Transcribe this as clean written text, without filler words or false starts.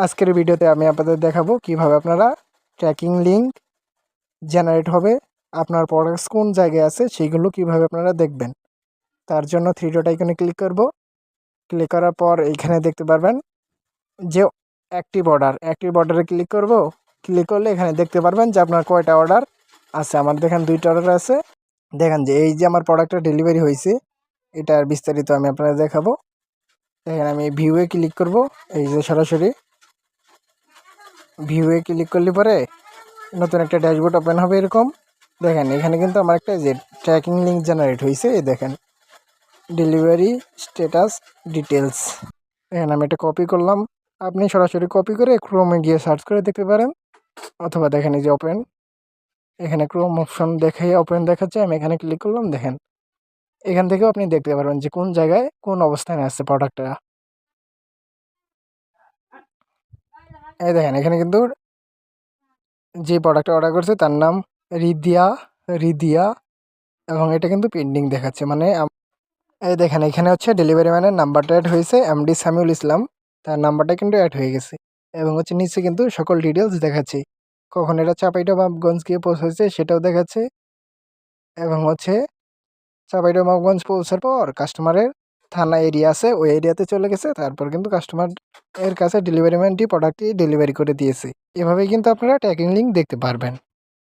আজকের ভিডিওতে আমি আপনাদের দেখাবো কিভাবে আপনারা ট্র্যাকিং লিঙ্ক জেনারেট হবে, আপনার প্রোডাক্টস কোন জায়গায় আছে সেইগুলো কিভাবে আপনারা দেখবেন। তার জন্য থ্রি ডট আইকনে ক্লিক করব। ক্লিক করার পর এইখানে দেখতে পারবেন যে অ্যাক্টিভ অর্ডারে ক্লিক করব। ক্লিক করলে এখানে দেখতে পারবেন যে আপনার কয়টা অর্ডার আছে। আমার দেখেন 2টা অর্ডার আছে। দেখেন যে এই যে আমার প্রোডাক্টটা ডেলিভারি হয়েছে, এটার বিস্তারিত আমি আপনাদের দেখাবো। দেখেন আমি ভিউয়ে ক্লিক করব। এই যে সরাসরি ভিউয়ে ক্লিক করলে পরে নতুন একটা ড্যাশবোর্ড ওপেন হবে এরকম। দেখেন এখানে কিন্তু আমার একটা যে ট্র্যাকিং লিঙ্ক জেনারেট হয়েছে। এই দেখেন ডেলিভারি স্ট্যাটাস ডিটেলস। দেখেন আমি এটা কপি করলাম। আপনি সরাসরি কপি করে ক্রোমে গিয়ে সার্চ করে দেখতে পারেন, অথবা দেখেন এই যে ওপেন, এখানে ক্রোম অপশন দেখে ওপেন দেখাচ্ছে। আমি এখানে ক্লিক করলাম। দেখেন এখান থেকেও আপনি দেখতে পারবেন যে কোন জায়গায় কোন অবস্থানে আছে প্রোডাক্টটা। এই দেখেন এখানে কিন্তু যে প্রোডাক্টটা অর্ডার করছে তার নাম রিদিয়া রিদিয়া এবং এটা কিন্তু পেন্ডিং দেখাচ্ছে। মানে এই দেখেন এখানে হচ্ছে ডেলিভারি ম্যানের নাম্বারটা অ্যাড হয়েছে, এমডি সামিউল ইসলাম, তার নাম্বারটা কিন্তু অ্যাড হয়ে গেছে। এবং হচ্ছে নিচে কিন্তু সকল ডিটেলস দেখাচ্ছে, কখন এটা চাঁপাইনবাবগঞ্জ গিয়ে পৌঁছেছে সেটাও দেখাচ্ছে। এবং হচ্ছে চাঁপাইনবাবগঞ্জ পৌঁছার পর কাস্টমারের থানা এরিয়া আছে, ওই এরিয়াতে চলে গেছে। তারপর কিন্তু কাস্টমার এর কাছে ডেলিভারি ম্যানটি প্রোডাক্টটি ডেলিভারি করে দিয়েছে। এভাবেই কিন্তু আপনারা ট্র্যাকিং লিঙ্ক দেখতে পারবেন।